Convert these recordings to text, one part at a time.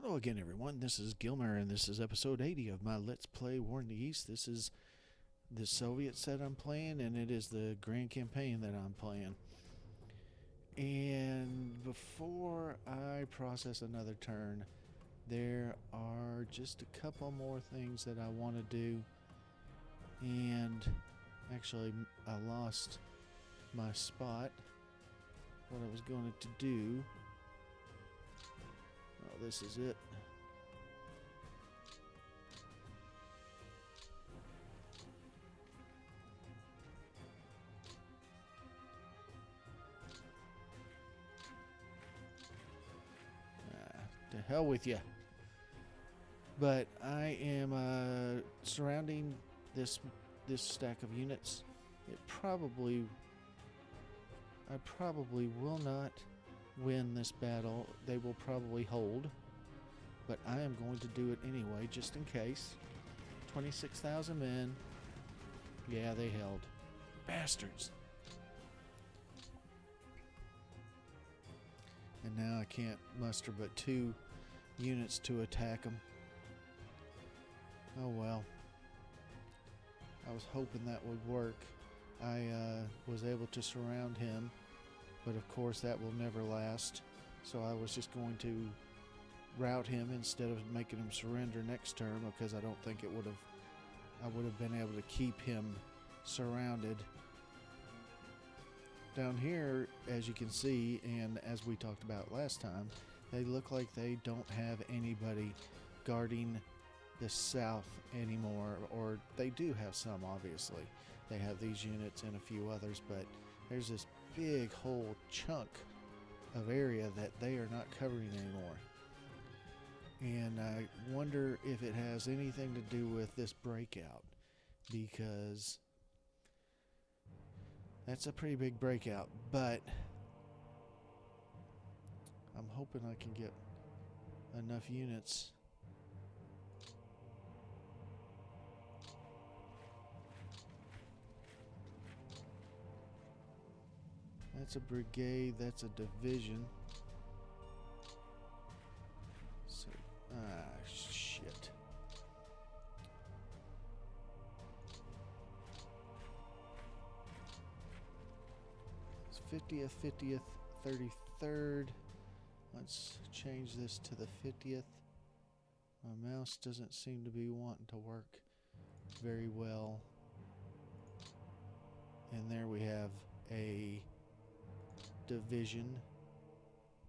Hello again, everyone. This is Gilmer, and this is episode 80 of my Let's Play War in the East. This is the Soviet set I'm playing, and it is the Grand Campaign that I'm playing. And before I process another turn, there are just a couple more things that I want to do. And actually, I lost my spot, what I was going to do. Oh, this is it. To hell with you. But I am surrounding this stack of units. I probably will not win this battle. They will probably hold, but I am going to do it anyway, just in case. 26,000 men. Yeah, they held. Bastards. And now I can't muster but 2 units to attack them. Oh well. I was hoping that would work. I was able to surround him, but of course that will never last. So I was just going to rout him instead of making him surrender next turn, because I don't think I would have been able to keep him surrounded. Down here, as you can see, and as we talked about last time, they look like they don't have anybody guarding the south anymore, or they do have some, obviously. They have these units and a few others, but there's this big whole chunk of area that they are not covering anymore. And I wonder if it has anything to do with this breakout, because that's a pretty big breakout, but I'm hoping I can get enough units. That's a brigade, that's a division. So, shit. It's 50th, 50th, 33rd. Let's change this to the 50th. My mouse doesn't seem to be wanting to work very well. And there we have a division,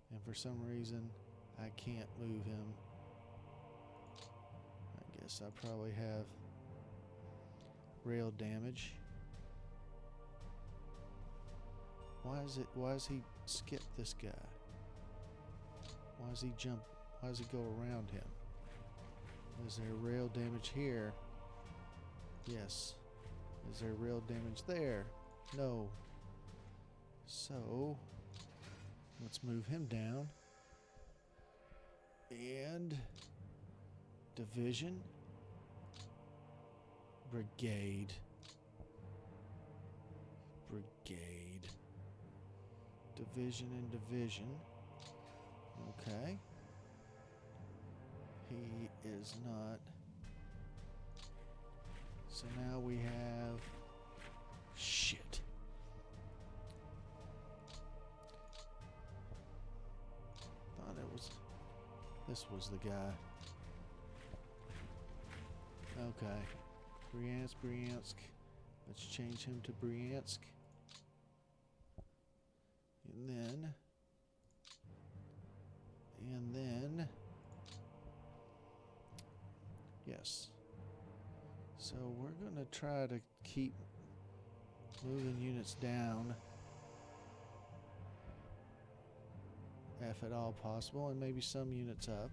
and for some reason I can't move him. I guess I probably have rail damage. Why is he skip this guy? Why does he jump? Why does he go around him? Is there rail damage here? Yes. Is there rail damage there? No. So, let's move him down. And division, brigade, division and division. Okay. He is not. So now we have. Shit. Thought it was. This was the guy. Okay. Bryansk. Let's change him to Bryansk. And then. Yes. So we're going to try to keep moving units down, if at all possible, and maybe some units up.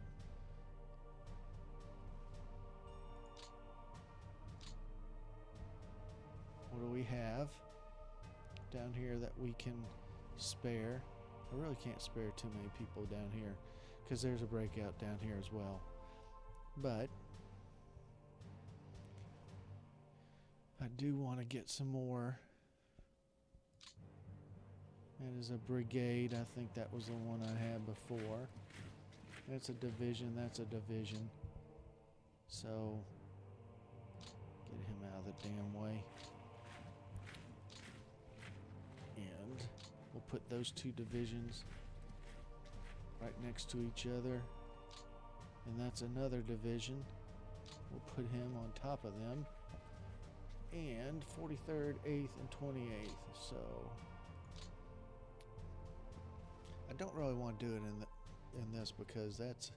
What do we have down here that we can spare? I really can't spare too many people down here, because there's a breakout down here as well. But I do want to get some more. That is a brigade. I think that was the one I had before. That's a division. That's a division. So, get him out of the damn way. And we'll put those two divisions right next to each other. And that's another division. We'll put him on top of them. And 43rd, 8th, and 28th. So, I don't really want to do it in this because that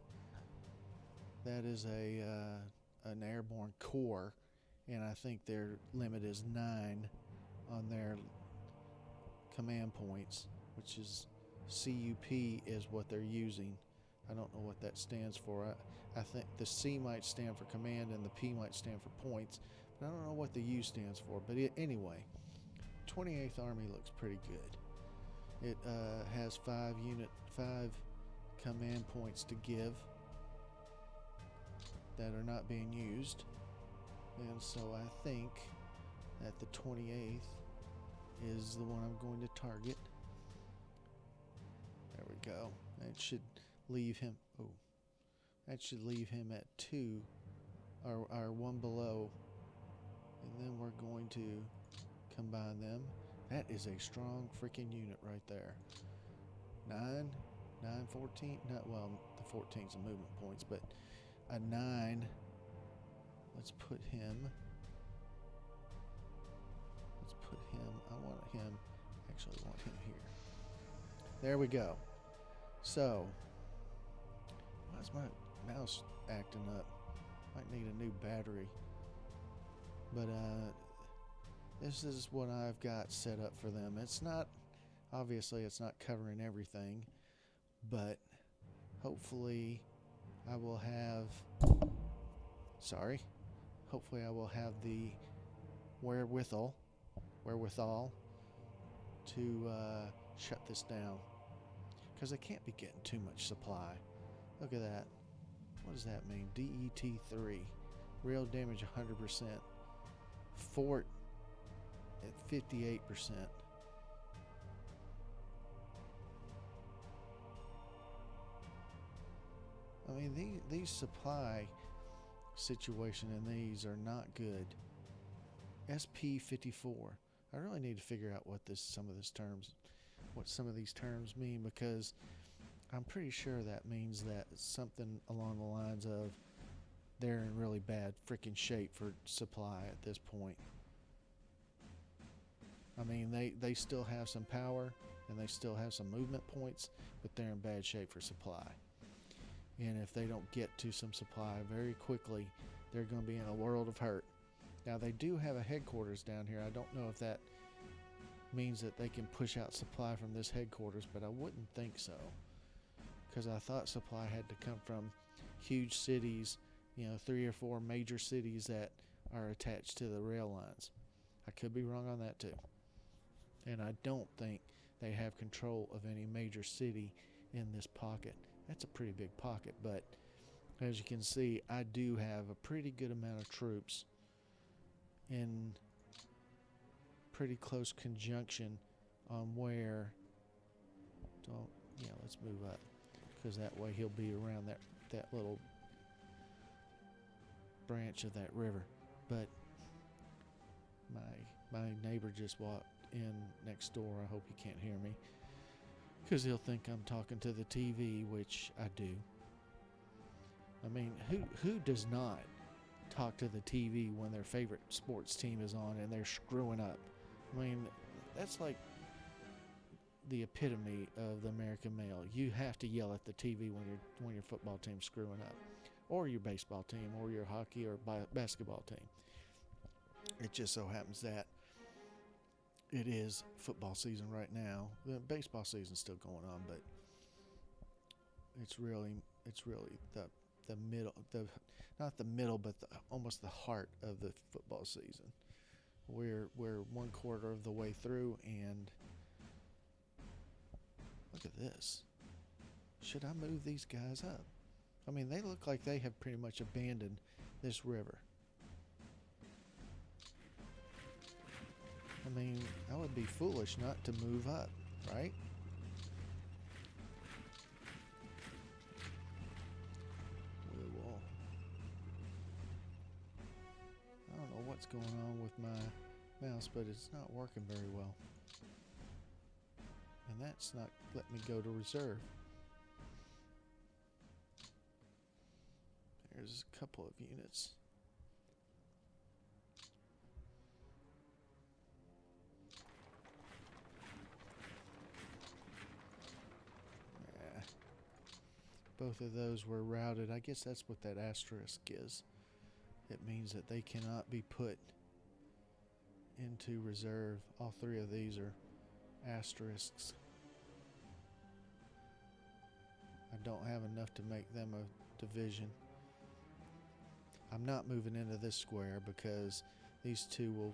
is an airborne corps, and I think their limit is 9 on their command points, which is CUP is what they're using. I don't know what that stands for. I think the C might stand for command and the P might stand for points, but I don't know what the U stands for. But anyway, 28th Army looks pretty good. It has 5 command points to give that are not being used, and so I think that the 28th is the one I'm going to target. There we go. That should leave him. Oh, that should leave him at 2, or 1 below, and then we're going to combine them. That is a strong freaking unit right there. 9, 14. Well, the 14's a movement points, but a 9. Let's put him. I want him here. There we go. So, why is my mouse acting up? Might need a new battery. But this is what I've got set up for them. It's not, obviously it's not covering everything, but hopefully I will have the wherewithal to shut this down, because I can't be getting too much supply. Look at that. What does that mean? DET 3, real damage 100%, fort at 58%. I mean, these supply situation in these are not good. SP 54. I really need to figure out what some of these terms mean, because I'm pretty sure that means that something along the lines of they're in really bad freaking shape for supply at this point. I mean, they still have some power and they still have some movement points, but they're in bad shape for supply. And if they don't get to some supply very quickly, they're going to be in a world of hurt. Now, they do have a headquarters down here. I don't know if that means that they can push out supply from this headquarters, but I wouldn't think so, because I thought supply had to come from huge cities, 3 or 4 major cities that are attached to the rail lines. I could be wrong on that too. And I don't think they have control of any major city in this pocket. That's a pretty big pocket, but as you can see, I do have a pretty good amount of troops in pretty close conjunction on where. Let's move up, because that way he'll be around that little branch of that river. But my neighbor just walked in next door. I hope he can't hear me, because he'll think I'm talking to the TV, which I do. I mean, who does not talk to the TV when their favorite sports team is on and they're screwing up? I mean, that's like the epitome of the American male. You have to yell at the TV when your football team's screwing up, or your baseball team, or your hockey or basketball team. It just so happens that it is football season right now. The baseball season's still going on, but it's really the middle, not the middle, but almost the heart of the football season. We're 1/4 of the way through, and look at this. Should I move these guys up? I mean, they look like they have pretty much abandoned this river. I mean, I would be foolish not to move up, right? what's going on with my mouse, but it's not working very well. And that's not letting me go to reserve. There's a couple of units. Yeah. Both of those were routed. I guess that's what that asterisk is. It means that they cannot be put into reserve. All three of these are asterisks. I don't have enough to make them a division. I'm not moving into this square because these two will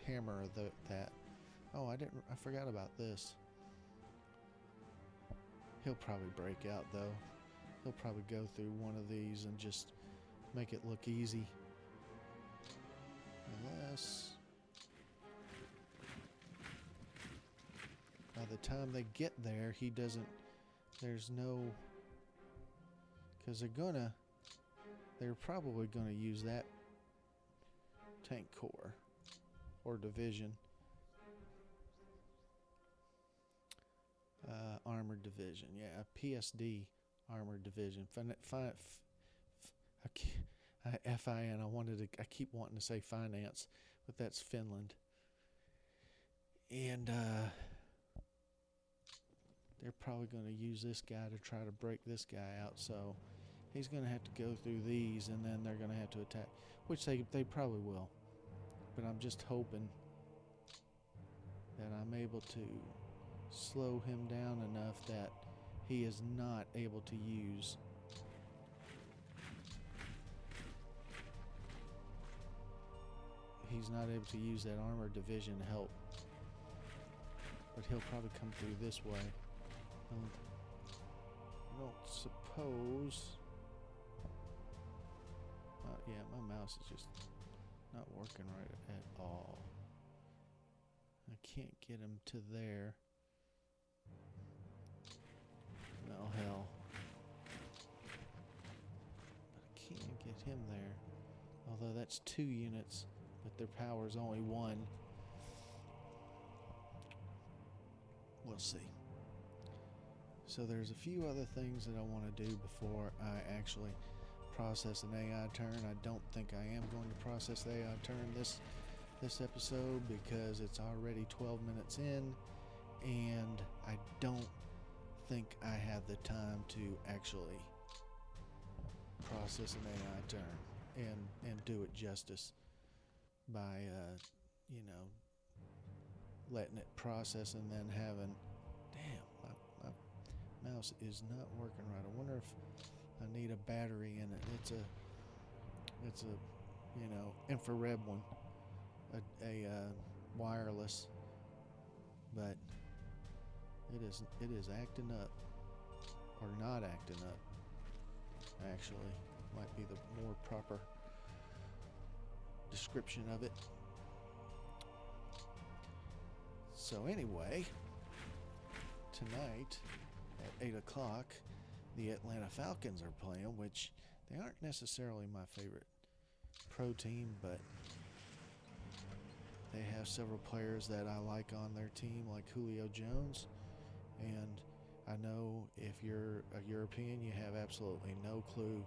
hammer that. Oh, I forgot about this. He'll probably break out though. He'll probably go through one of these and just make it look easy. Unless by the time they get there, he doesn't, there's no, because they're probably gonna use that tank corps or division, armored division. Yeah, PSD armored division. FIN. I keep wanting to say finance, but that's Finland. And they're probably going to use this guy to try to break this guy out. So he's going to have to go through these, and then they're going to have to attack, which they probably will. But I'm just hoping that I'm able to slow him down enough that he is not able to use that armored division to help. But he'll probably come through this way. I don't suppose. Yeah, my mouse is just not working right at all. I can't get him to there. Well, hell. But I can't get him there. Although that's 2 units, but their power is only 1. We'll see. So there's a few other things that I want to do before I actually process an AI turn. I don't think I am going to process the AI turn this episode because it's already 12 minutes in, and I don't think I have the time to actually process an AI turn and do it justice by letting it process and then having, damn, my mouse is not working right. I wonder if I need a battery in it. It's a infrared one, a wireless, but it is acting up, or not acting up. Actually, might be the more proper description of it. So anyway, tonight at 8 o'clock, the Atlanta Falcons are playing, which they aren't necessarily my favorite pro team, but they have several players that I like on their team, like Julio Jones. And I know if you're a European, you have absolutely no clue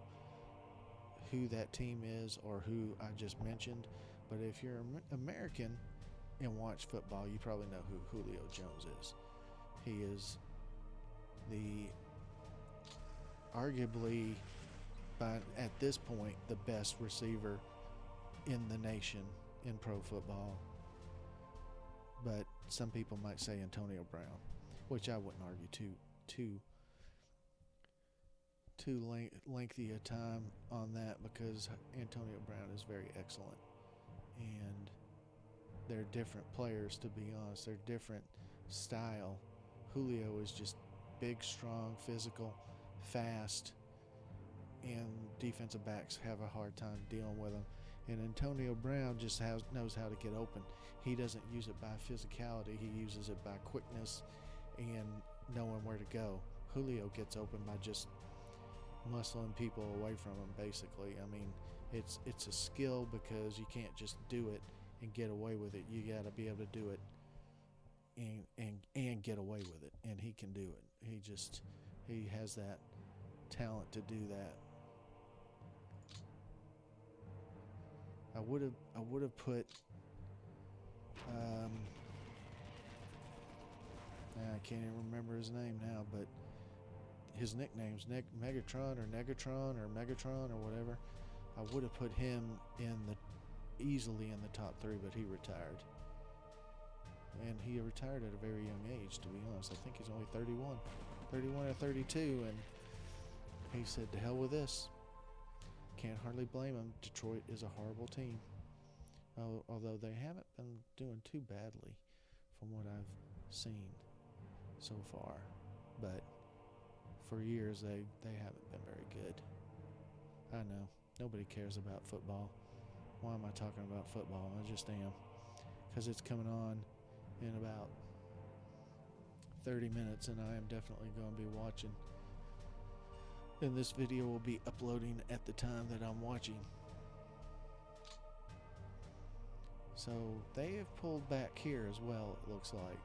who that team is or who I just mentioned. But if you're American and watch football, you probably know who Julio Jones is. He is arguably, at this point, the best receiver in the nation in pro football. But some people might say Antonio Brown, which I wouldn't argue too lengthy a time on that, because Antonio Brown is very excellent. And they're different players, to be honest. They're different style. Julio is just big, strong, physical, fast, and defensive backs have a hard time dealing with him. And Antonio Brown just knows how to get open. He doesn't use it by physicality. He uses it by quickness and knowing where to go. Julio gets open by just muscling people away from him. Basically, I mean, it's a skill because you can't just do it and get away with it. You got to be able to do it and get away with it, and he can do it. He has that talent to do that. I would have put I can't even remember his name now, but his nickname's Megatron or Negatron or Megatron or whatever. I would have put him easily in the top 3, but he retired. And he retired at a very young age, to be honest. I think he's only 31 or 32, and he said, to hell with this. Can't hardly blame him. Detroit is a horrible team. Although they haven't been doing too badly from what I've seen so far. But for years, they haven't been very good. I know. Nobody cares about football. Why am I talking about football? I just am. Because it's coming on in about 30 minutes, and I am definitely going to be watching. And this video will be uploading at the time that I'm watching. So they have pulled back here as well, it looks like,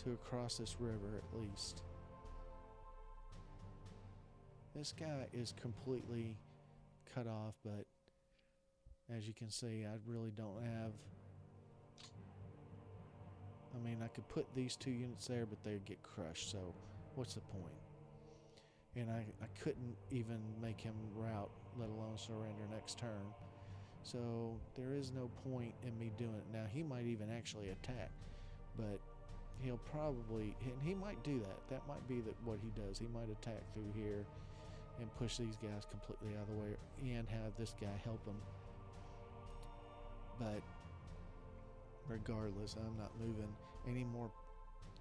to across this river at least. This guy is completely cut off, but as you can see, I really don't have... I mean, I could put these 2 units there, but they'd get crushed, so what's the point? And I couldn't even make him rout, let alone surrender next turn. So there is no point in me doing it. Now, he might even actually attack, but he'll probably... And he might do that. That might be what he does. He might attack through here and push these guys completely out of the way and have this guy help him. But regardless, I'm not moving any more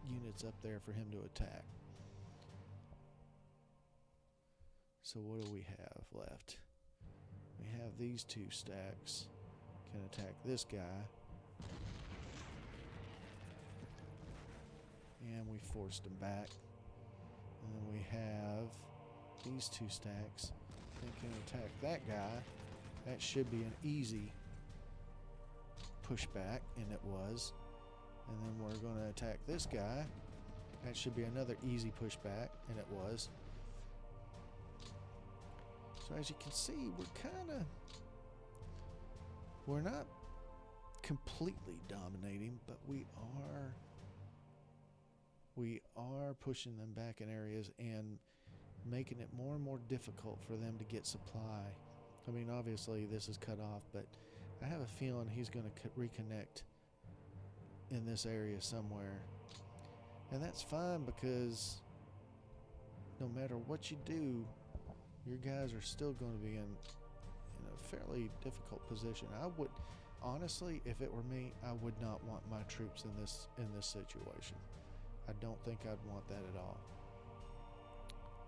units up there for him to attack. So what do we have left? We have these 2 stacks. Can attack this guy. And we forced him back. And then we have these 2 stacks. They can attack that guy. That should be an easy pushback, and it was. And then we're going to attack this guy. That should be another easy pushback, and it was. So as you can see, we're not completely dominating, but we are pushing them back in areas and making it more and more difficult for them to get supply. I mean, obviously this is cut off, but I have a feeling he's going to reconnect in this area somewhere. And that's fine, because no matter what you do, your guys are still going to be in a fairly difficult position. I would, honestly, if it were me, I would not want my troops in this situation. I don't think I'd want that at all,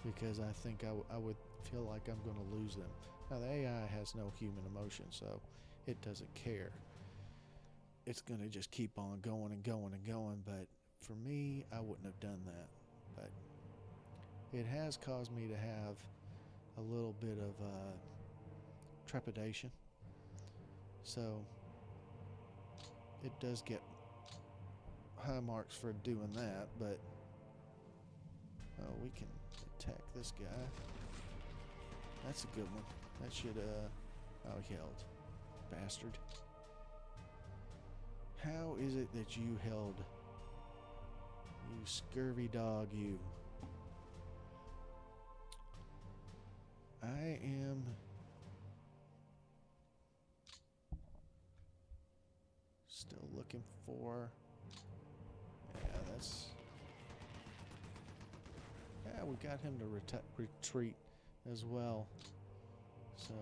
because I think I would feel like I'm going to lose them. Now, the AI has no human emotion, so it doesn't care. It's going to just keep on going and going and going, but for me, I wouldn't have done that. But it has caused me to have a little bit of trepidation. So it does get high marks for doing that, but we can attack this guy. That's a good one. That should he held. Bastard. How is it that you held? You scurvy dog, you. I am still looking for... Yeah, we got him to retreat as well. So...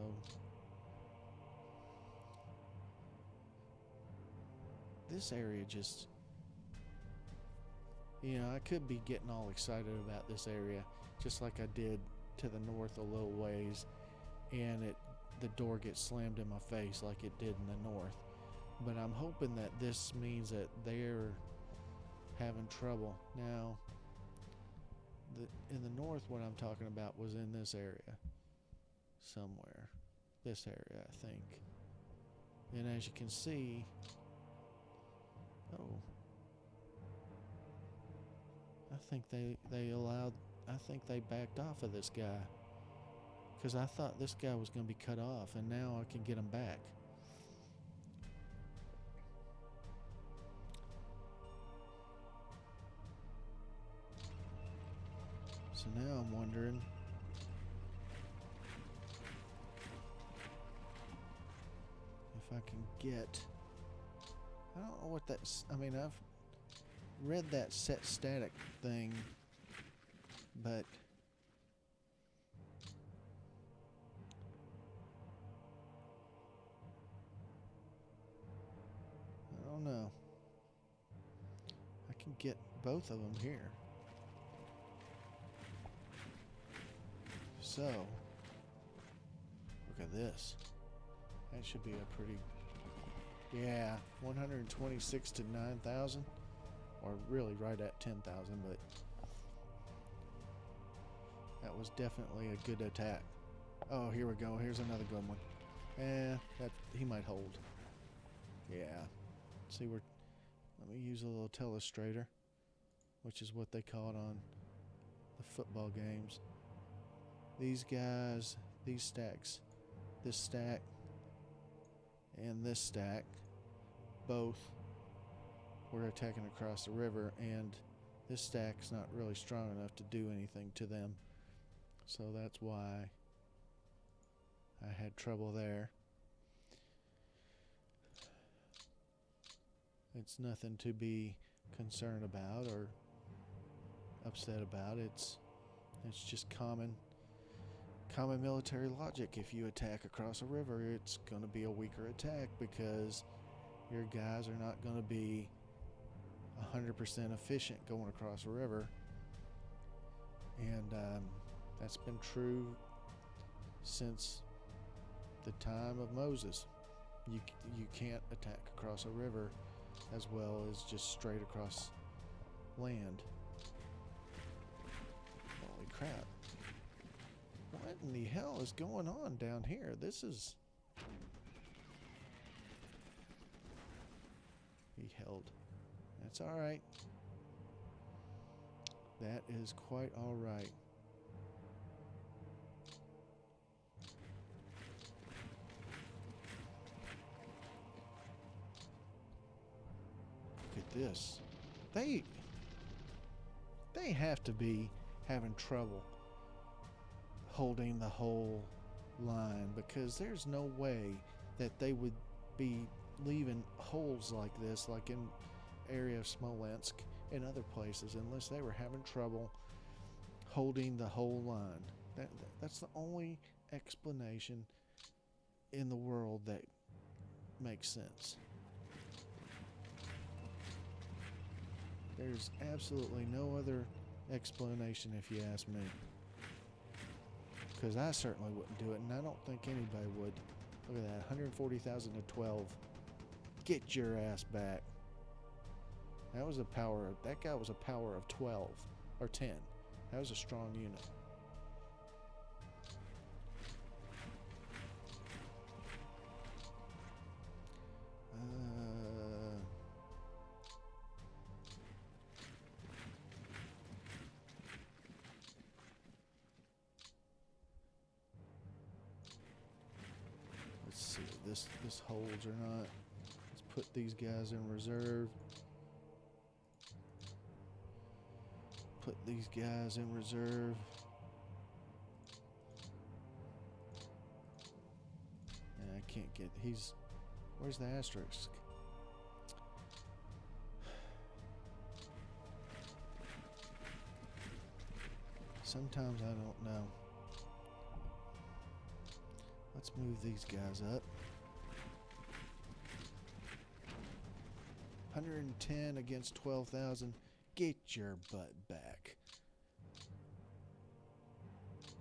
This area just... I could be getting all excited about this area, just like I did to the north a little ways, and the door gets slammed in my face like it did in the north. But I'm hoping that this means that they're having trouble. Now, in the north, what I'm talking about was in this area somewhere. This area, I think. And as you can see, oh, I think I think they backed off of this guy. Because I thought this guy was going to be cut off, and now I can get him back. So now I'm wondering if I can get... I don't know what that's... I mean, I've read that set static thing, but... I don't know. I can get both of them here. So, look at this. That should be a pretty... Yeah, 126 to 9,000. Or really right at 10,000, but... That was definitely a good attack. Oh, here we go. Here's another good one. That he might hold. Yeah. See, let me use a little telestrator, which is what they call it on the football games. These guys, these stacks, this stack and this stack, both were attacking across the river, and this stack's not really strong enough to do anything to them. So that's why I had trouble there. It's nothing to be concerned about or upset about. It's just common military logic. If you attack across a river, it's going to be a weaker attack because your guys are not going to be 100% efficient going across a river. And that's been true since the time of Moses. You can't attack across a river as well as just straight across land. Holy crap. What in the hell is going on down here? This is... He held. That's alright. That is quite alright. Look at this. They have to be having trouble holding the whole line, because there's no way that they would be leaving holes like this, like in area of Smolensk and other places, unless they were having trouble holding the whole line. That's the only explanation in the world that makes sense. There's absolutely no other explanation, if you ask me. Because I certainly wouldn't do it, and I don't think anybody would. Look at that, 140,000 to 12. Get your ass back. That guy was a power of 12, or 10. That was a strong unit. Let's see if this holds or not. Let's put these guys in reserve. Put these guys in reserve. And I can't get... Where's the asterisk? Sometimes I don't know. Let's move these guys up. 110 against 12,000. Get your butt back.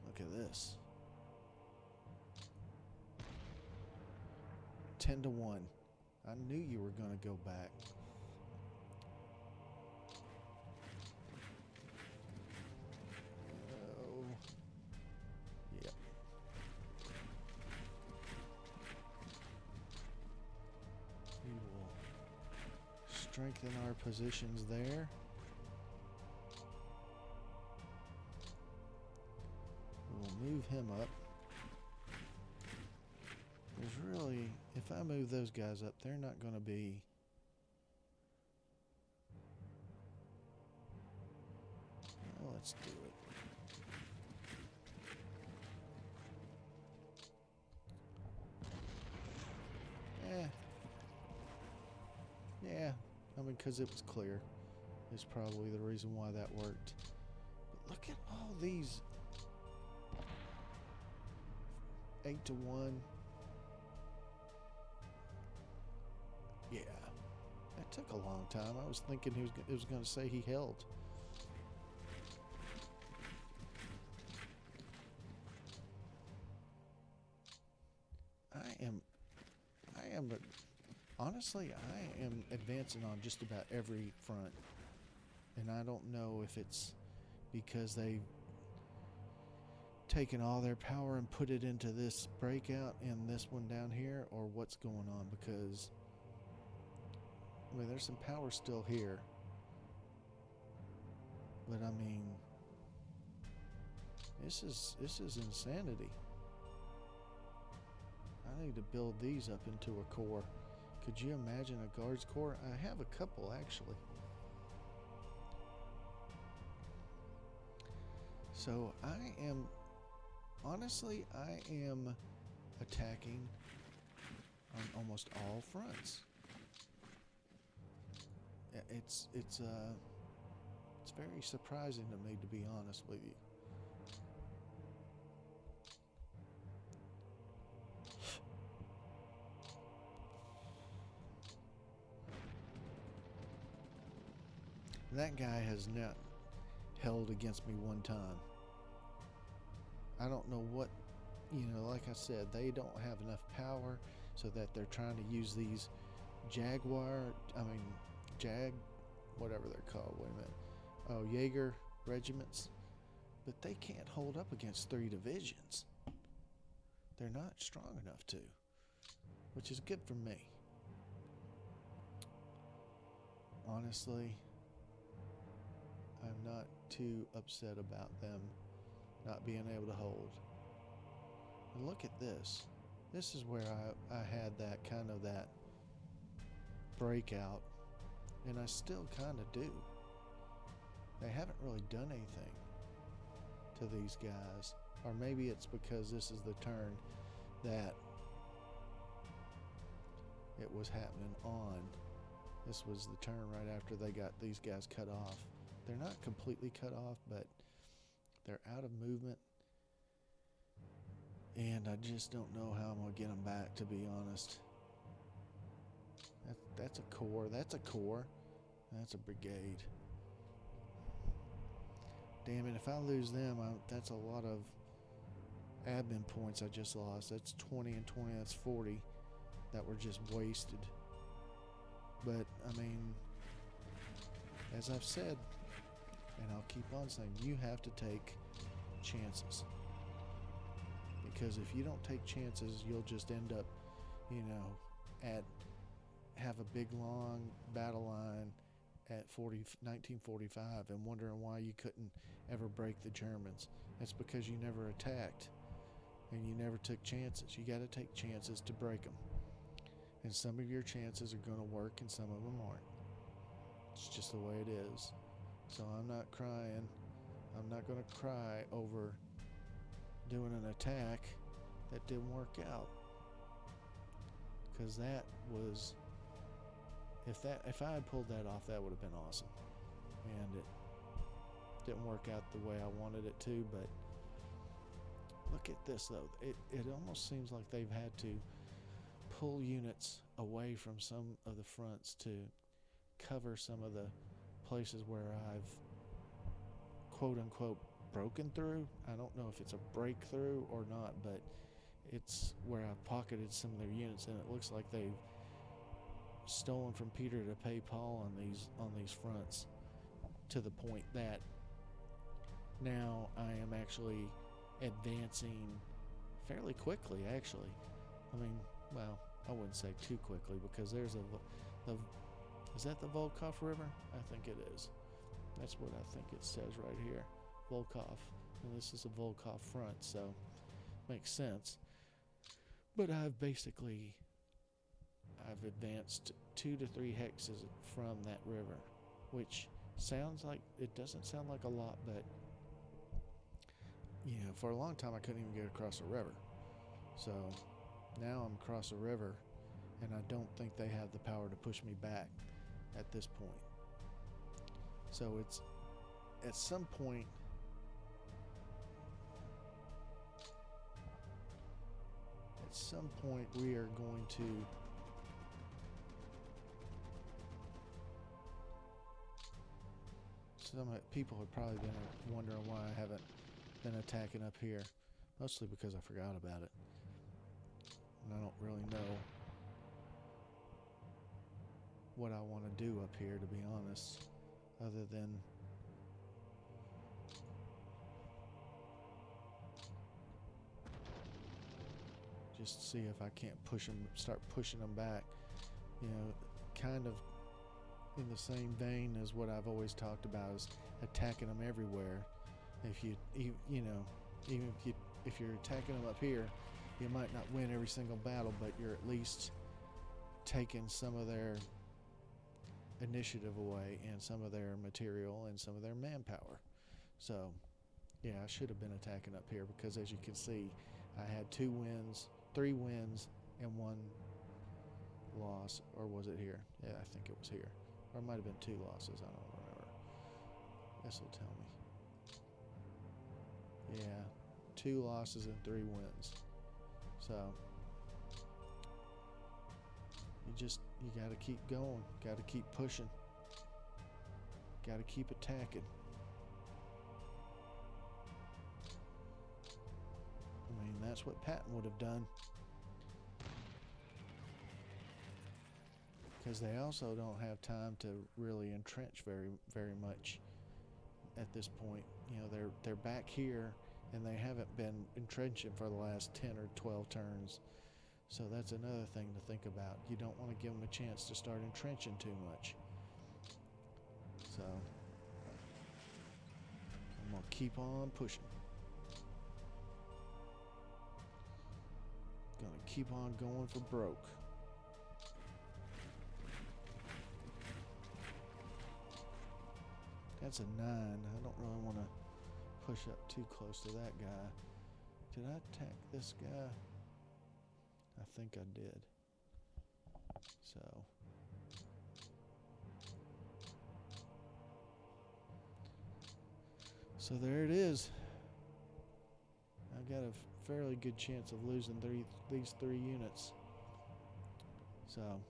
Look at this. 10 to 1. I knew you were going to go back. strengthen our positions there. We'll move him up. There's really, if I move those guys up, they're not going to be. Well, let's do it. Yeah, I mean, because it was clear is probably the reason why that worked. But look at all these 8-to-1. Yeah, that took a long time. I was thinking it was going to say he held. Honestly, I am advancing on just about every front. And I don't know if it's because they've taken all their power and put it into this breakout and this one down here, or what's going on, because I mean, there's some power still here. But I mean, this is insanity. I need to build these up into a core. Could you imagine a guards corps? I have a couple actually. So I am attacking on almost all fronts. It's very surprising to me, to be honest with you. That guy has not held against me one time. I don't know what, like I said, they don't have enough power so that they're trying to use these whatever they're called, wait a minute. Oh, Jaeger regiments. But they can't hold up against 3 divisions. They're not strong enough to, which is good for me. Honestly, I'm not too upset about them not being able to hold. And look at this. This is where I had that kind of that breakout, and I still kind of do. They haven't really done anything to these guys, or maybe it's because this is the turn that it was happening on. This was the turn right after they got these guys cut off. They're not completely cut off, but they're out of movement. And I just don't know how I'm going to get them back, to be honest. That's a corps. That's a corps. That's a brigade. Damn it, if I lose them, that's a lot of admin points I just lost. That's 20 and 20, that's 40 that were just wasted. But, I mean, as I've said, and I'll keep on saying, you have to take chances. Because if you don't take chances, you'll just end up, have a big, long battle line at 1945 and wondering why you couldn't ever break the Germans. That's because you never attacked and you never took chances. You got to take chances to break them. And some of your chances are going to work and some of them aren't. It's just the way it is. So I'm not crying. I'm not going to cry over doing an attack that didn't work out. Because that was, if I had pulled that off, that would have been awesome. And it didn't work out the way I wanted it to, but look at this though. It almost seems like they've had to pull units away from some of the fronts to cover some of the places where I've quote unquote broken through. I don't know if it's a breakthrough or not, but it's where I've pocketed some of their units, and it looks like they've stolen from Peter to pay Paul on these fronts, to the point that now I am actually advancing fairly quickly, actually. I mean, well, I wouldn't say too quickly, because there's the Is that the Volkov River? I think it is. That's what I think it says right here. Volkov. And this is a Volkov front, so makes sense. But I've advanced 2 to 3 hexes from that river, which sounds like, it doesn't sound like a lot, but for a long time I couldn't even get across a river. So now I'm across a river, and I don't think they have the power to push me back at this point. So it's at some point we are going to some people have probably been wondering why I haven't been attacking up here, mostly because I forgot about it, and I don't really know what I want to do up here, to be honest, other than just see if I can't start pushing them back, kind of in the same vein as what I've always talked about, is attacking them everywhere. If if you're attacking them up here, you might not win every single battle, but you're at least taking some of their initiative away, and some of their material, and some of their manpower. So yeah, I should have been attacking up here, because as you can see, I had 3 wins and 1 loss. Or was it here? Yeah, I think it was here. Or it might have been 2 losses, I don't remember. This will tell me. Yeah, 2 losses and 3 wins. So you gotta keep going, gotta keep pushing, gotta keep attacking. I mean, that's what Patton would have done, because they also don't have time to really entrench very much at this point. They're back here, and they haven't been entrenching for the last 10 or 12 turns. So that's another thing to think about. You don't want to give them a chance to start entrenching too much. So I'm going to keep on pushing. Going to keep on going for broke. That's a 9. I don't really want to push up too close to that guy. Did I attack this guy? I think I did. So there it is. I've got a fairly good chance of losing these 3 units. So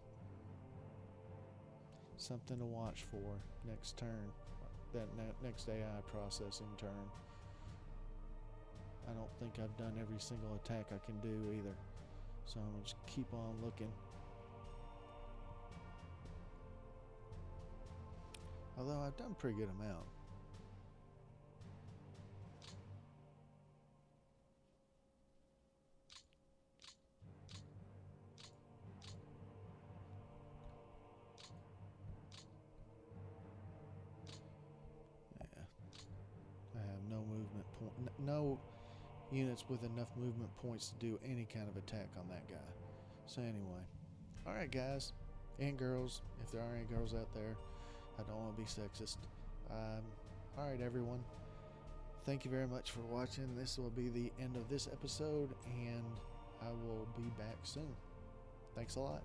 something to watch for next turn. That next AI processing turn. I don't think I've done every single attack I can do either. So I'm going to just keep on looking. Although I've done a pretty good amount. Yeah. I have no movement point. No units with enough movement points to do any kind of attack on that guy. So anyway, alright guys and girls, if there are any girls out there, I don't want to be sexist. Alright everyone, thank you very much for watching. This will be the end of this episode, and I will be back soon. Thanks a lot.